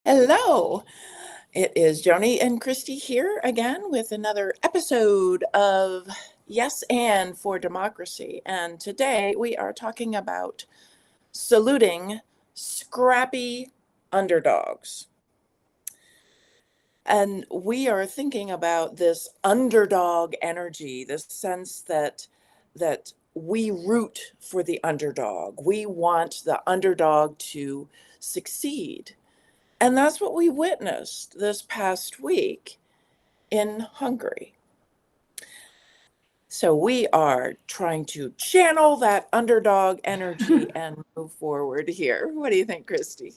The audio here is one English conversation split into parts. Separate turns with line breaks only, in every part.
Hello, it is Joni and Christy here again with another episode of Yes and for Democracy. And today we are talking about saluting scrappy underdogs. And we are thinking about this underdog energy, this sense that we root for the underdog. We want the underdog to succeed. And that's what we witnessed this past week in Hungary. So we are trying to channel that underdog energy and move forward here. What do you think, Christy?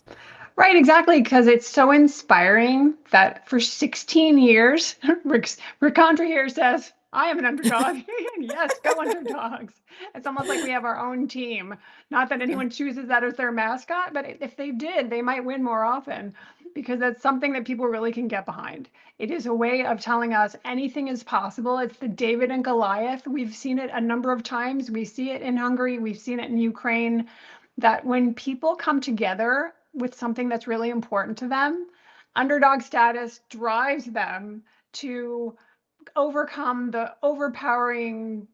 Right, exactly, because it's so inspiring that for 16 years, Rick Condrey here says, I am an underdog. Yes, go Underdogs. It's almost like we have our own team. Not that anyone chooses that as their mascot, but if they did, they might win more often because that's something that people really can get behind. It is a way of telling us anything is possible. It's the David and Goliath. We've seen it a number of times. We see it in Hungary, we've seen it in Ukraine, that when people come together with something that's really important to them, underdog status drives them to overcome the overpowering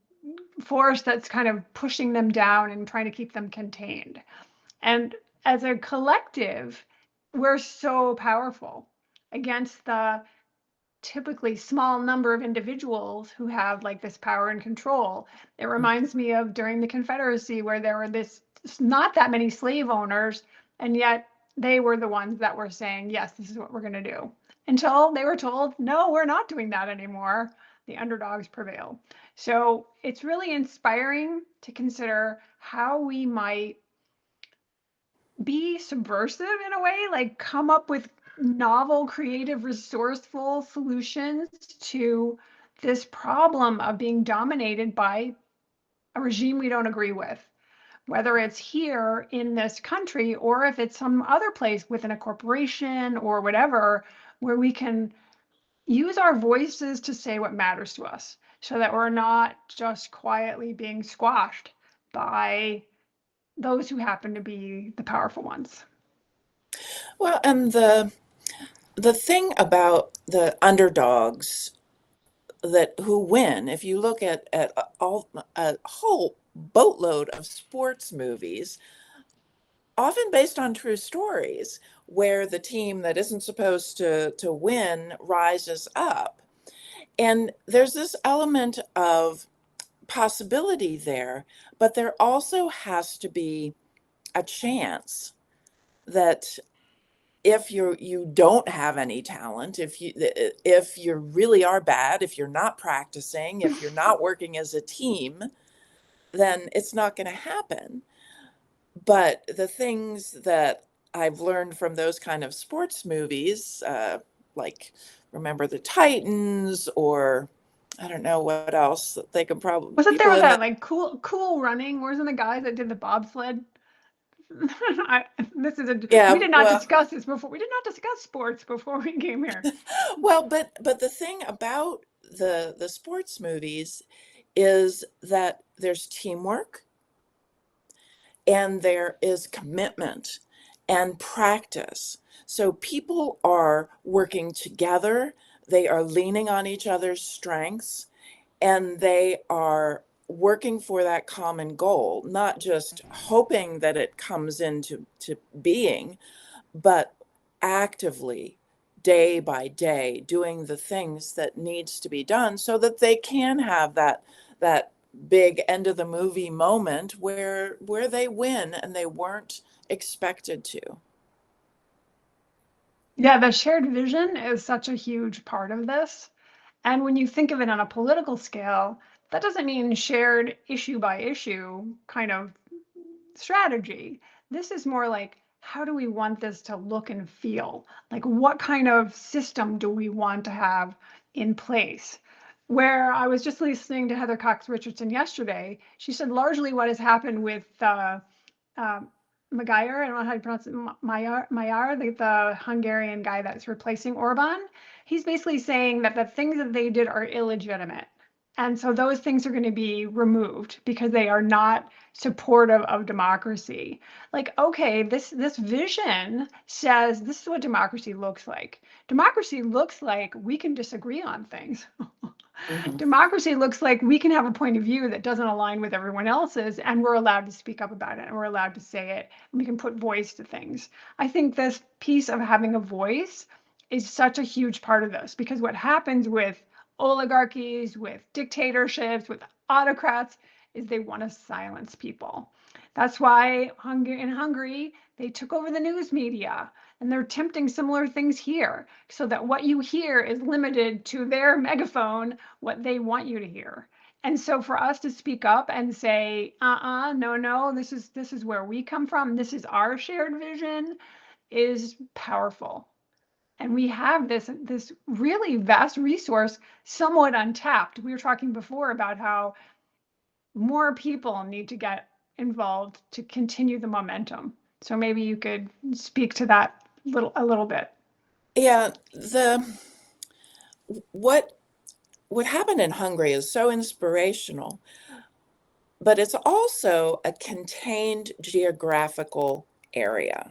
force that's kind of pushing them down and trying to keep them contained. And as a collective, we're so powerful against the typically small number of individuals who have like this power and control. It reminds me of during the Confederacy where there were this not that many slave owners, and yet they were the ones that were saying, yes, this is what we're going to do. Until they were told, no, we're not doing that anymore. The underdogs prevail. So it's really inspiring to consider how we might be subversive in a way, like come up with novel, creative, resourceful solutions to this problem of being dominated by a regime we don't agree with, whether it's here in this country or if it's some other place within a corporation or whatever, where we can use our voices to say what matters to us so that we're not just quietly being squashed by those who happen to be the powerful ones.
Well, and the thing about the underdogs that who win, if you look at all a whole boatload of sports movies, often based on true stories, where the team that isn't supposed to win rises up. And there's this element of possibility there, but there also has to be a chance that if you don't have any talent, if you really are bad, if you're not practicing, if you're not working as a team, then it's not going to happen. But the things that I've learned from those kind of sports movies, like Remember the Titans, or I don't know what else they can probably
Wasn't there
people
with
in
that
the
like cool running? Wasn't the guys that did the bobsled? I, this is a we
yeah
did not
well
discuss this before. We did not discuss sports before we came here.
but the thing about the sports movies is that there's teamwork and there is commitment and practice. So people are working together, they are leaning on each other's strengths, and they are working for that common goal, not just hoping that it comes into being, but actively day by day doing the things that needs to be done so that they can have that big end of the movie moment where they win and they weren't expected to.
Yeah, the shared vision is such a huge part of this. And when you think of it on a political scale, that doesn't mean shared issue by issue kind of strategy. This is more like, how do we want this to look and feel? Like, what kind of system do we want to have in place? Where I was just listening to Heather Cox Richardson yesterday, she said largely what has happened with uh, Magyar, I don't know how to pronounce it, Magyar, the Hungarian guy that's replacing Orban. He's basically saying that the things that they did are illegitimate. And so those things are going to be removed because they are not supportive of democracy. Like, okay, this vision says this is what democracy looks like. Democracy looks like we can disagree on things.
Mhm.
Democracy looks like we can have a point of view that doesn't align with everyone else's, and we're allowed to speak up about it, and we're allowed to say it, and we can put voice to things. I think this piece of having a voice is such a huge part of this because what happens with oligarchies, with dictatorships, with autocrats is they want to silence people. That's why in Hungary, they took over the news media and they're attempting similar things here so that what you hear is limited to their megaphone, what they want you to hear. And so for us to speak up and say, no, no, this is where we come from, this is our shared vision is powerful. And we have this really vast resource somewhat untapped. We were talking before about how more people need to get involved to continue the momentum. So maybe you could speak to that a little bit.
Yeah, the what what happened in Hungary is so inspirational, but it's also a contained geographical area.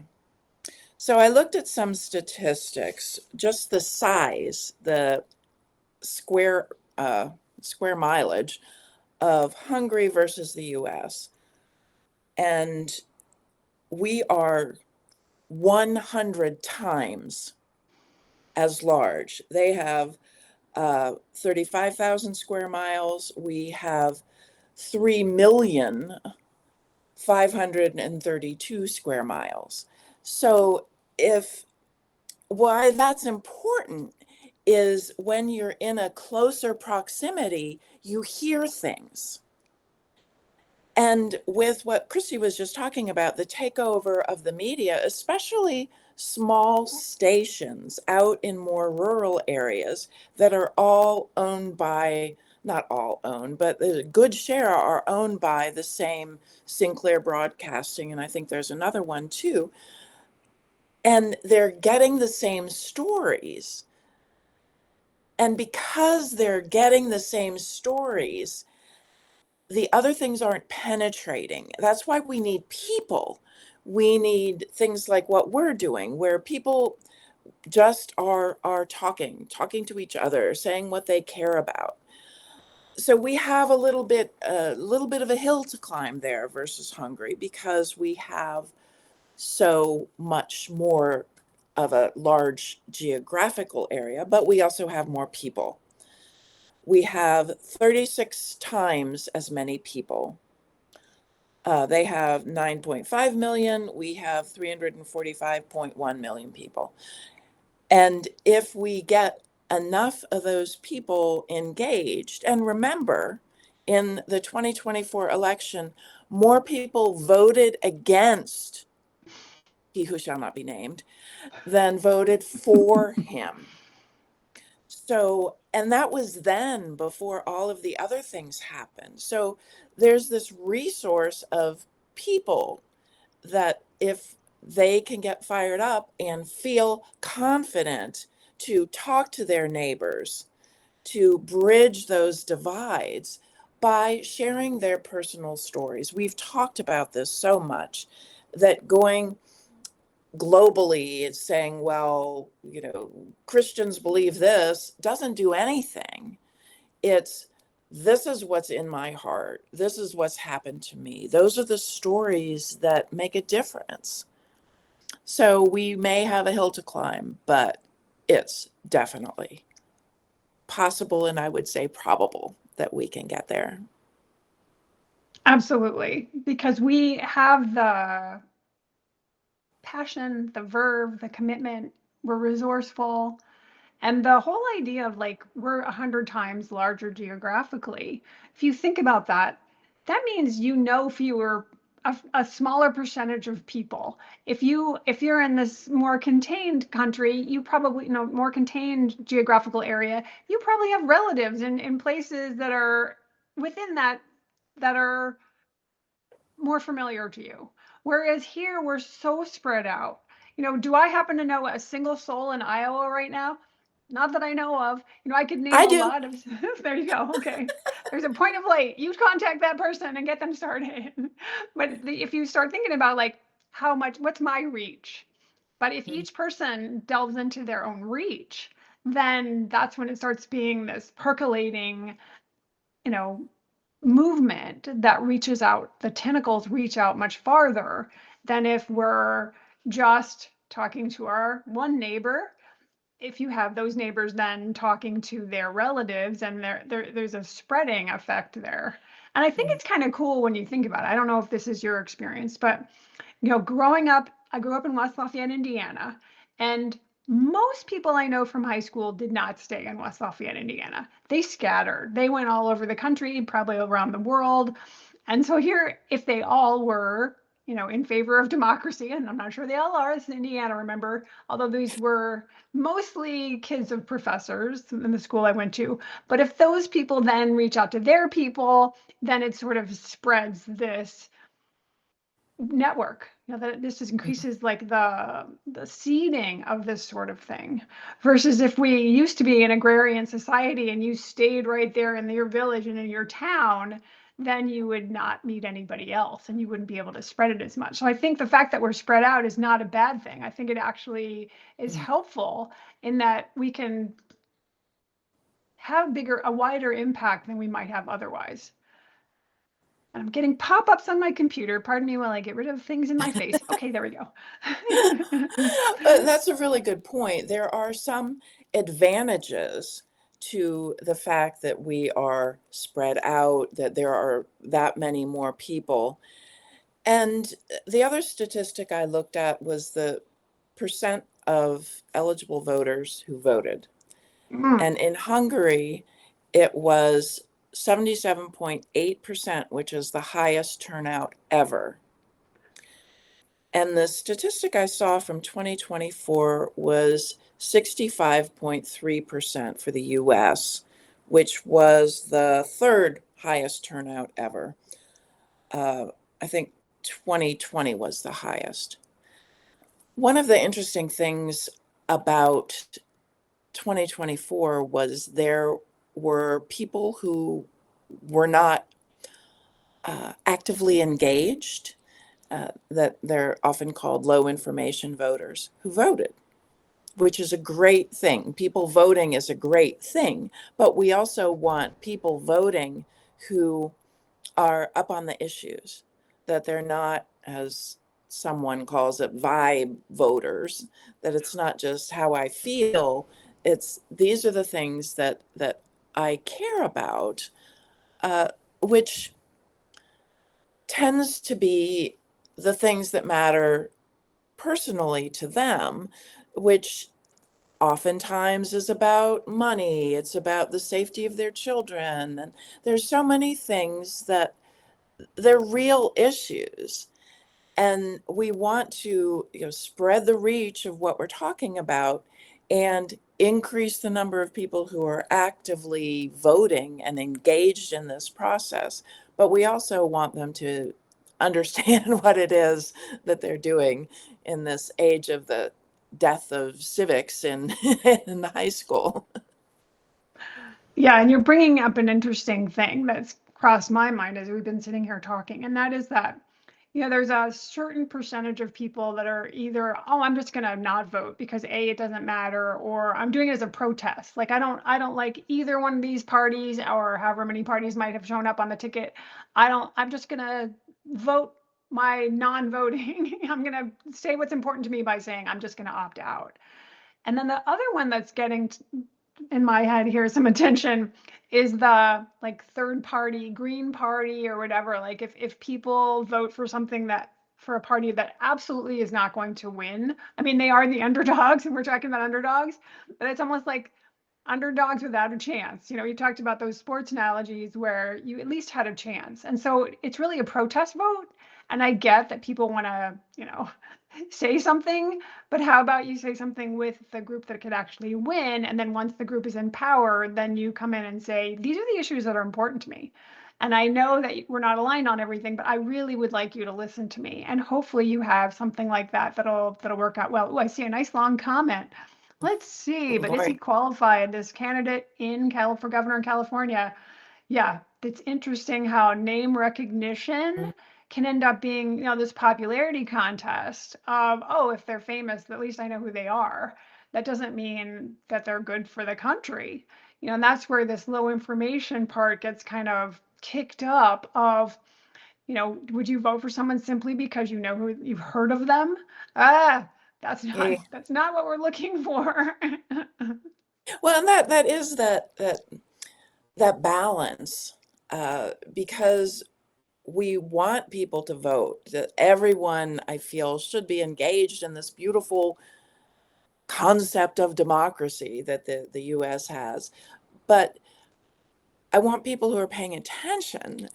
So I looked at some statistics, just the size, the square uh, square mileage of Hungary versus the US, and we are 100 times as large. They have 35,000 square miles. We have 3,532,000 square miles. So if why that's important is when you're in a closer proximity, you hear things. And with what Christy was just talking about, the takeover of the media, especially small stations out in more rural areas that are all owned by, not all owned, but a good share are owned by the same Sinclair Broadcasting, and I think there's another one too. And they're getting the same stories. And because they're getting the same stories, the other things aren't penetrating. That's why we need people. We need things like what we're doing, where people just are talking to each other, saying what they care about. So we have a little bit of a hill to climb there versus Hungary because we have so much more of a large geographical area, but we also have more people. We have 36 times as many people. They have 9.5 million. We have 345.1 million people. And if we get enough of those people engaged, and remember, in the 2024 election, more people voted against he who shall not be named than voted for him. So, and that was then before all of the other things happened. So there's this resource of people that if they can get fired up and feel confident to talk to their neighbors, to bridge those divides by sharing their personal stories. We've talked about this so much that going globally it's saying, well, Christians believe this doesn't do anything. It's this is what's in my heart. This is what's happened to me. Those are the stories that make a difference. So we may have a hill to climb, but it's definitely possible and I would say probable that we can get there.
Absolutely, because we have the passion, the verve, the commitment, we're resourceful. And the whole idea of like we're 100 times larger geographically, if you think about that, that means you know fewer, a smaller percentage of people. If you're in this more contained country, you probably, more contained geographical area, you probably have relatives in places that are within that are more familiar to you. Whereas here we're so spread out. Do I happen to know a single soul in Iowa right now? Not that I know of. I could name
I
a
do.
lot of. There you go. Okay. There's a point of light. You contact that person and get them started. But if you start thinking about like how much, what's my reach? But if
Mm,
each person delves into their own reach, then that's when it starts being this percolating, you know, movement that reaches out. The tentacles reach out much farther than if we're just talking to our one neighbor. If you have those neighbors then talking to their relatives, and there's a spreading effect there. And I think
mm,
it's kind of cool when you think about it. I don't know if this is your experience, but growing up, I grew up in West Lafayette, Indiana, and most people I know from high school did not stay in West Lafayette, Indiana. They scattered. They went all over the country, probably around the world. And so here, if they all were, in favor of democracy, and I'm not sure they all are, it's Indiana, remember, although these were mostly kids of professors in the school I went to. But if those people then reach out to their people, then it sort of spreads this network, that this just
mm,
increases like the seeding of this sort of thing, versus if we used to be an agrarian society and you stayed right there in your village and in your town, then you would not meet anybody else and you wouldn't be able to spread it as much. So I think the fact that we're spread out is not a bad thing. I think it actually is
mm.
helpful in that we can have a wider impact than we might have otherwise. And I'm getting pop-ups on my computer. Pardon me while I get rid of things in my face. Okay, there we go.
That's a really good point. There are some advantages to the fact that we are spread out, that there are that many more people. And the other statistic I looked at was the percent of eligible voters who voted.
Mm.
And in Hungary, it was 77.8%, which is the highest turnout ever. And the statistic I saw from 2024 was 65.3% for the US, which was the third highest turnout ever. I think 2020 was the highest. One of the interesting things about 2024 was there were people who were not actively engaged, that they're often called low information voters, who voted, which is a great thing. People voting is a great thing, but we also want people voting who are up on the issues, that they're not, as someone calls it, vibe voters, that it's not just how I feel, it's these are the things that I care about, uh, which tends to be the things that matter personally to them, which oftentimes is about money, it's about the safety of their children, and there's so many things that they're real issues. And we want to, spread the reach of what we're talking about and increase the number of people who are actively voting and engaged in this process. But we also want them to understand what it is that they're doing in this age of the death of civics in in the high school.
Yeah, and you're bringing up an interesting thing that's crossed my mind as we've been sitting here talking, and that is that, there's a certain percentage of people that are either, oh, I'm just gonna not vote because A, it doesn't matter, or I'm doing it as a protest. Like I don't like either one of these parties or however many parties might have shown up on the ticket. I'm just gonna vote my non-voting. I'm gonna say what's important to me by saying I'm just gonna opt out. And then the other one that's getting in my head here some attention is the like third party green party or whatever. Like if people vote for something that for a party that absolutely is not going to win. I mean, they are the underdogs and we're talking about underdogs, but it's almost like underdogs without a chance. You talked about those sports analogies where you at least had a chance. And so it's really a protest vote. And I get that people want to, say something, but how about you say something with the group that could actually win? And then once the group is in power, then you come in and say, these are the issues that are important to me. And I know that we're not aligned on everything, but I really would like you to listen to me. And hopefully you have something like that that'll work out well. Oh, I see a nice long comment. Let's see,
Oh
but is he
boy.
qualified, this candidate for governor in California? Yeah, it's interesting how name recognition can end up being, this popularity contest of, oh, if they're famous, at least I know who they are. That doesn't mean that they're good for the country. And that's where this low information part gets kind of kicked up of, would you vote for someone simply because you know who you've heard of them? Ah, that's not
Yeah.
that's not what we're looking for.
Well, and that is that balance, because we want people to vote. That everyone, I feel, should be engaged in this beautiful concept of democracy that the U.S. has. But I want people who are paying attention,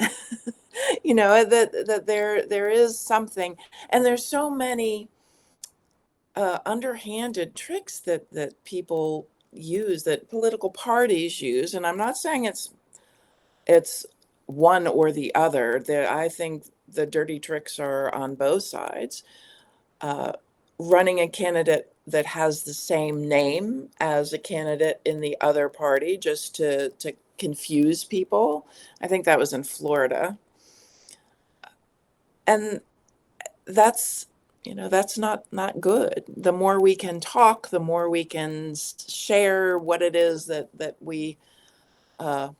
that there is something, and there's so many underhanded tricks that people use, that political parties use, and I'm not saying it's one or the other. I think the dirty tricks are on both sides. Uh, Running a candidate that has the same name as a candidate in the other party just to confuse people. I think that was in Florida. And that's that's not good. The more we can talk, the more we can share what it is that uh,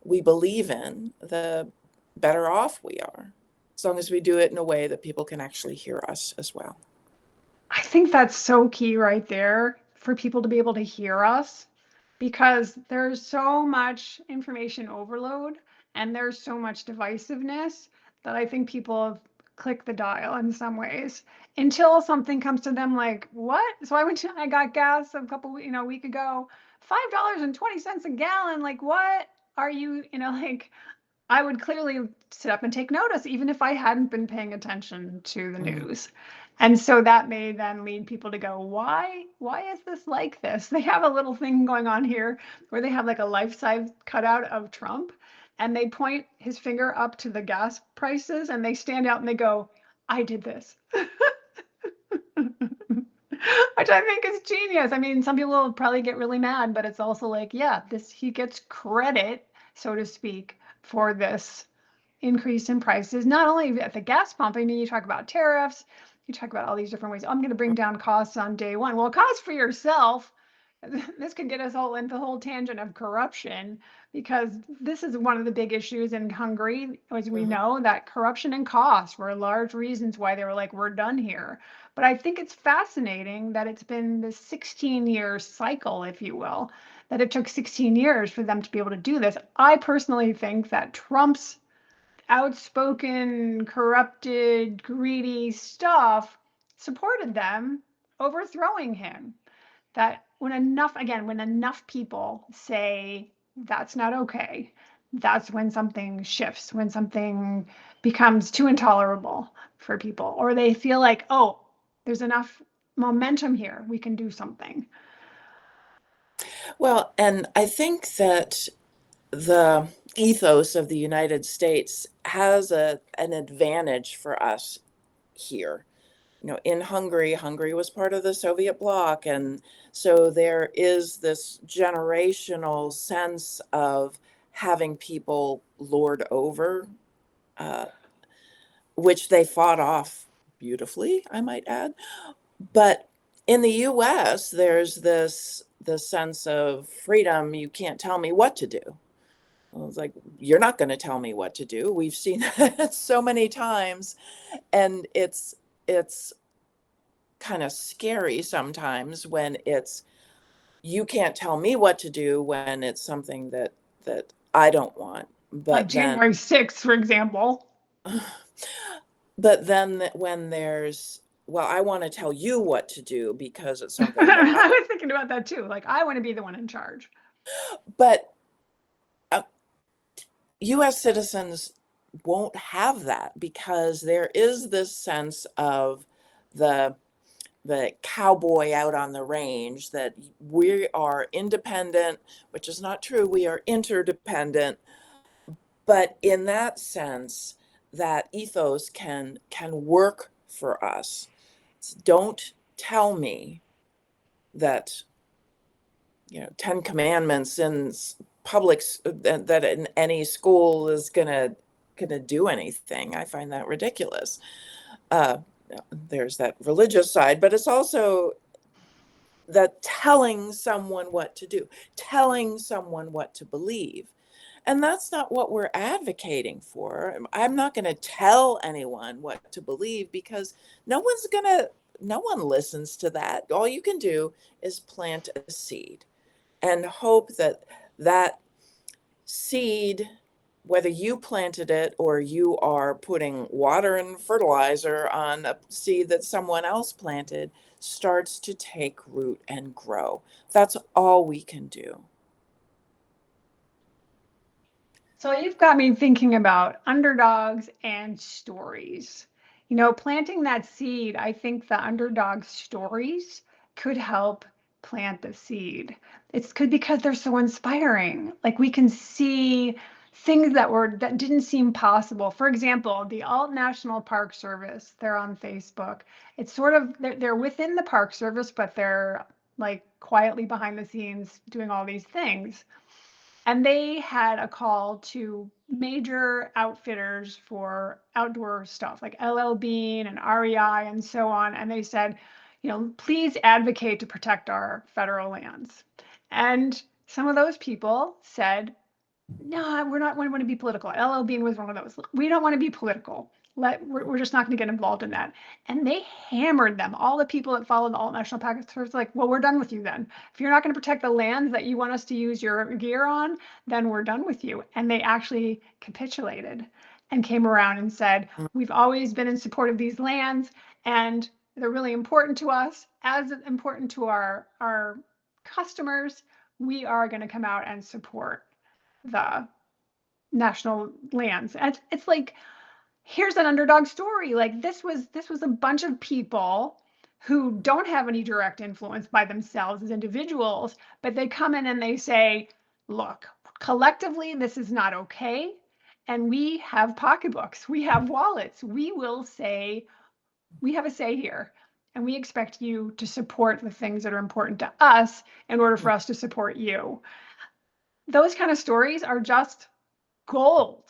we believe in, the better off we are, as long as we do it in a way that people can actually hear us as well.
I think that's so key right there for people to be able to hear us because there's so much information overload and there's so much divisiveness that I think people have clicked the dial in some ways until something comes to them like, what? So I got gas a a week ago, $5.20 a gallon. Like, what are you, like, I would clearly sit up and take notice, even if I hadn't been paying attention to the
Mhm.
news. And so that may then lead people to go, why is this like this? They have a little thing going on here where they have like a life-size cutout of Trump and they point his finger up to the gas prices and they stand out and they go, I did this. Which I think is genius. I mean, some people will probably get really mad, but it's also like, yeah, this he gets credit, so to speak, for this increase in prices, not only at the gas pump. I mean, you talk about tariffs, you talk about all these different ways. I'm going to bring down costs on day one. Well, cost for yourself. This could get us all into the whole tangent of corruption because this is one of the big issues in Hungary, as we
Mhm.
know, that corruption and cost were large reasons why they were like, we're done here. But I think it's fascinating that it's been this 16-year cycle, if you will, that it took 16 years for them to be able to do this. I personally think that Trump's outspoken, corrupted, greedy stuff supported them overthrowing him. That when enough people say that's not okay, that's when something shifts, when something becomes too intolerable for people, or they feel like, oh, there's enough momentum here, we can do something.
Well, and I think that the ethos of the United States has an advantage for us here. In Hungary, Hungary was part of the Soviet bloc, and so there is this generational sense of having people lord over, uh, which they fought off beautifully, I might add. But in the US, there's this sense of freedom. You can't tell me what to do. I was like, you're not going to tell me what to do. We've seen that so many times, and it's kind of scary sometimes when it's you can't tell me what to do when it's something that I don't want.
Like
But then
January 6th, for example.
when there's, well, I want to tell you what to do because it's something that I,
I was thinking about that too. Like, I want to be the one in charge.
but uh, US citizens won't have that because there is this sense of the the cowboy out on the range, that we are independent, which is not true. We are interdependent. But in that sense, that ethos can work for us. Don't tell me that, 10 commandments in public, that in any school is gonna do anything. I find that ridiculous. Uh, there's that religious side, but it's also that telling someone what to do, telling someone what to believe. And that's not what we're advocating for. I'm not going to tell anyone what to believe because no one listens to that. All you can do is plant a seed and hope that that seed, whether you planted it or you are putting water and fertilizer on a seed that someone else planted, starts to take root and grow. That's all we can do.
So you've got me thinking about underdogs and stories. Planting that seed, I think the underdog stories could help plant the seed. It's good because they're so inspiring. Like we can see things that didn't seem possible. For example, the Alt National Park Service, they're on Facebook. It's sort of they're within the Park Service, but they're like quietly behind the scenes doing all these things. And they had a call to major outfitters for outdoor stuff like LL Bean and REI and so on. And they said, please advocate to protect our federal lands. And some of those people said, no, we want to be political. LL Bean was one of those. We don't want to be political. We're just not going to get involved in that. And they hammered them. All the people that followed the Alt National Pact Service like, well, we're done with you then. If you're not going to protect the lands that you want us to use your gear on, then we're done with you. And they actually capitulated and came around and said, we've always been in support of these lands and they're really important to us, as important to our customers. We are going to come out and support the national lands. And it's like, here's an underdog story. Like this was a bunch of people who don't have any direct influence by themselves as individuals, but they come in and they say, look, collectively, this is not okay. And we have pocketbooks, we have wallets, we will say, we have a say here. And we expect you to support the things that are important to us in order for us to support you. Those kind of stories are just gold.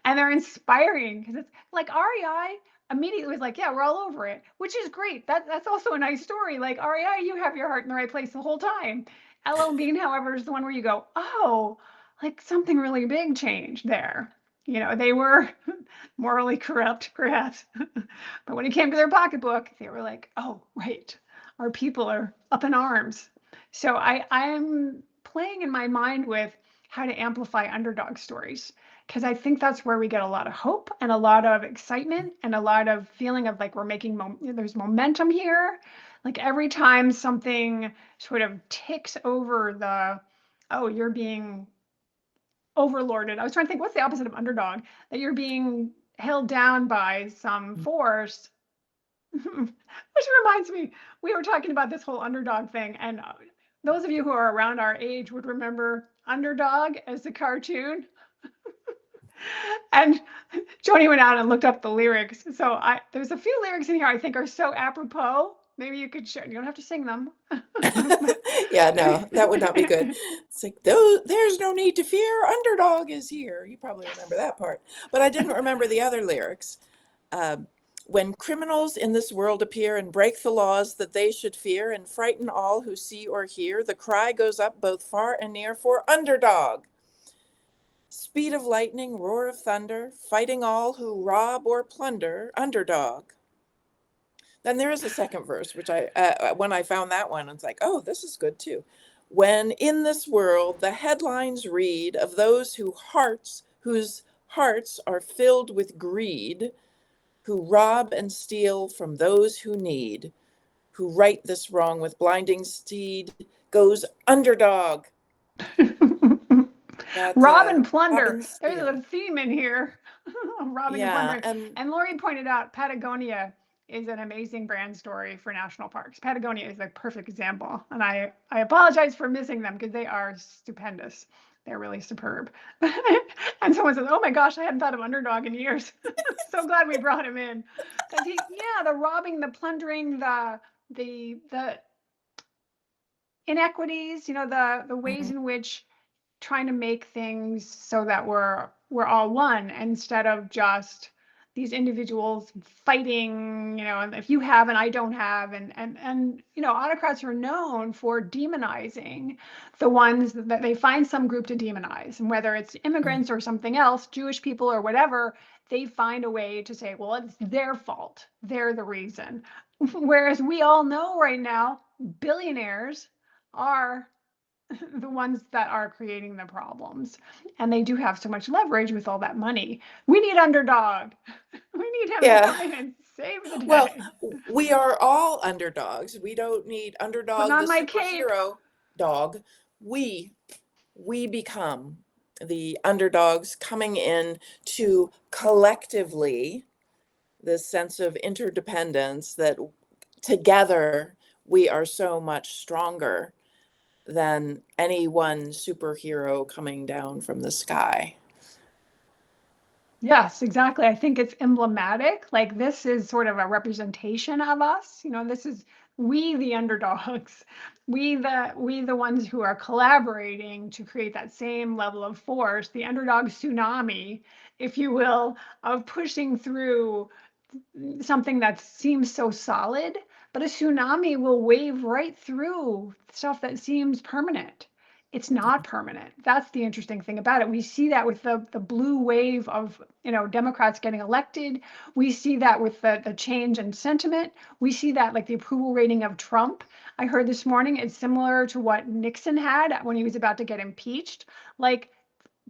And they're inspiring because it's like REI immediately was like, yeah, we're all over it, which is great. That's also a nice story. Like REI, you have your heart in the right place the whole time. LL Bean, however, is the one where you go, oh, like something really big changed there. They were morally corrupt, perhaps. But when it came to their pocketbook, they were like, oh, right, our people are up in arms. So I'm playing in my mind with how to amplify underdog stories because I think that's where we get a lot of hope and a lot of excitement and a lot of feeling of like we're making there's momentum here. Like every time something sort of ticks over the, oh, you're being overlorded. I was trying to think, what's the opposite of underdog? That you're being held down by some force. Which reminds me, we were talking about this whole underdog thing, and those of you who are around our age would remember Underdog as the cartoon. And Joni went out and looked up the lyrics. So there's a few lyrics in here I think are so apropos. Maybe you could share. You don't have to sing them.
Yeah, no, that would not be good. It's like, there's no need to fear. Underdog is here. You probably remember that part. But I didn't remember the other lyrics. Um, when criminals in this world appear and break the laws that they should fear and frighten all who see or hear, the cry goes up both far and near for underdog. Speed of lightning, roar of thunder, fighting all who rob or plunder, underdog. Then there is a second verse, which when I found that one, I was like, oh, this is good too. When in this world the headlines read of those whose hearts are filled with greed, who rob and steal from those who need, who right this wrong with blinding steed, goes underdog. That
Rob and
rob
plunder.
and
There's
steal.
a theme in here. Robbing and
Yeah,
plundering.
and
And Lori pointed out Patagonia is an amazing brand story for national parks. Patagonia is a perfect example. And I apologize for missing them because they are stupendous. They're really superb. And someone says, oh my gosh, I hadn't thought of Underdog in years. So glad we brought him in. Because the robbing, the plundering, the inequities, the ways
Mhm.
in which trying to make things so that we're all one instead of just these individuals fighting, and if you have and I don't have, and autocrats are known for demonizing the ones that they find some group to demonize, and whether it's
Mhm.
immigrants or something else, Jewish people or whatever, they find a way to say, well, it's their fault, they're the reason. Whereas we all know right now billionaires are the ones that are creating the problems. And they do have so much leverage with all that money. We need Underdog. We need him to
Yeah.
come in and save the
Well,
day.
we are all underdogs. We don't need
Putting
Underdog, the
on my cape.
superhero dog. We we become the underdogs coming in to collectively this sense of interdependence that together we are so much stronger than any one superhero coming down from the sky.
Yes, exactly. I think it's emblematic. Like this is sort of a representation of us. This is we the underdogs. We the ones who are collaborating to create that same level of force, the underdog tsunami, if you will, of pushing through something that seems so solid, but a tsunami will wave right through stuff that seems permanent. It's not permanent. That's the interesting thing about it. We see that with the blue wave of Democrats getting elected. We see that with the change in sentiment. We see that like the approval rating of Trump. I heard this morning it's similar to what Nixon had when he was about to get impeached. Like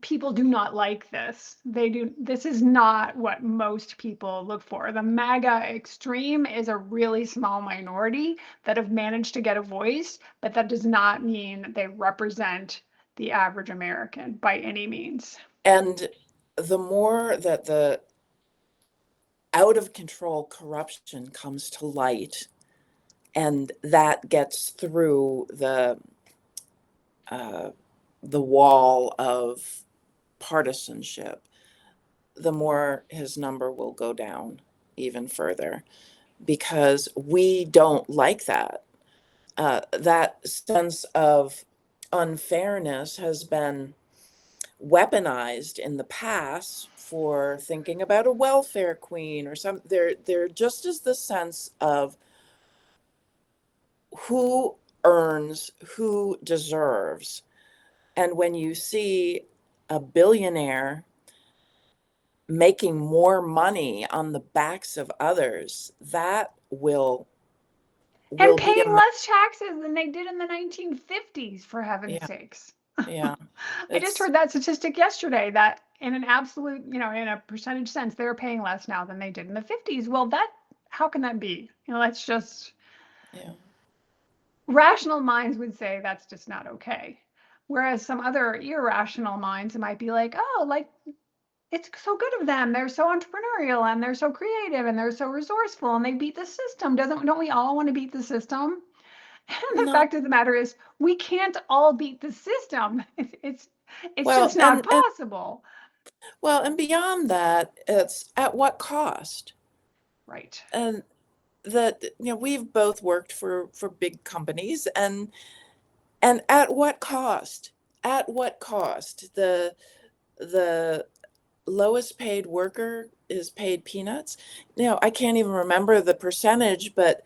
people do not like this. This is not what most people look for. The MAGA extreme is a really small minority that have managed to get a voice, but that does not mean they represent the average American by any means.
And the more that the out of control corruption comes to light and that gets through uh, the wall of partisanship, the more his number will go down even further because we don't like that. That sense of unfairness has been weaponized in the past for thinking about a welfare queen or some there just is the sense of who earns, who deserves. And when you see a billionaire making more money on the backs of others, that
And
will be
paying
a
less taxes than they did in the 1950s, for heaven's
yeah,
sakes.
yeah.
I just
It's
heard that statistic yesterday that in an absolute, in a percentage sense, they're paying less now than they did in the 50s. Well, how can that be? That's just
yeah.
rational minds would say that's just not okay. Whereas some other irrational minds might be like, oh, like it's so good of them. They're so entrepreneurial and they're so creative and they're so resourceful and they beat the system. Don't we all want to beat the system? And the
No.
fact of the matter is, we can't all beat the system. It's just
Well,
not possible.
and beyond that, it's at what cost?
Right.
And that we've both worked for big companies and at what cost? At what cost? The lowest paid worker is paid peanuts. I can't even remember the percentage, but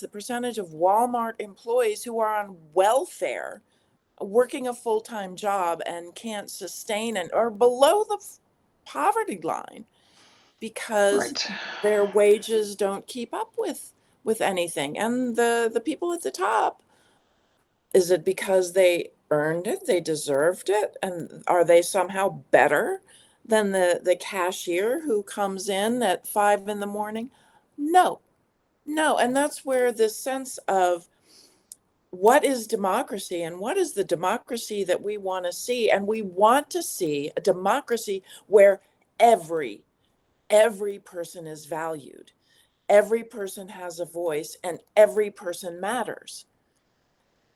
the percentage of Walmart employees who are on welfare, working a full-time job and can't sustain and are below the poverty line because
Right.
their wages don't keep up with anything. And the people at the top, is it because they earned it, they deserved it, and are they somehow better than the cashier who comes in at 5 in the morning? No, no. And that's where this sense of what is democracy and what is the democracy that we want to see, and we want to see a democracy where every every person is valued, every person has a voice, and every person matters.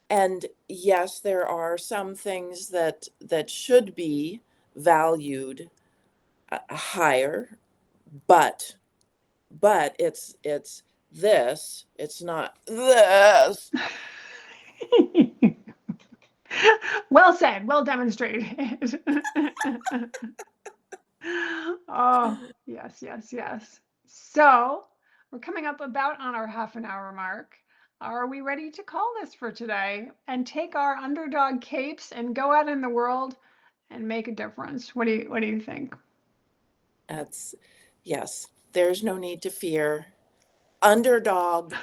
And yes, there are some things that should be valued higher, but it's this. It's not this.
Well said. Well demonstrated. Oh, yes, yes, yes. So we're coming up about on our half an hour mark. Are we ready to call this for today and take our underdog capes and go out in the world and make a difference? What do you think?
That's, yes, there's no need to fear. Underdogs,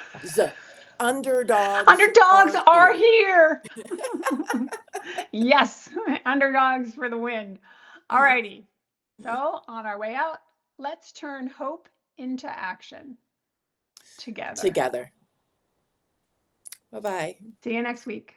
underdogs
Underdogs
are
are
here.
here. Yes, underdogs for the win. All righty. So on our way out, let's turn hope into action together.
Together. Bye bye.
See you next week.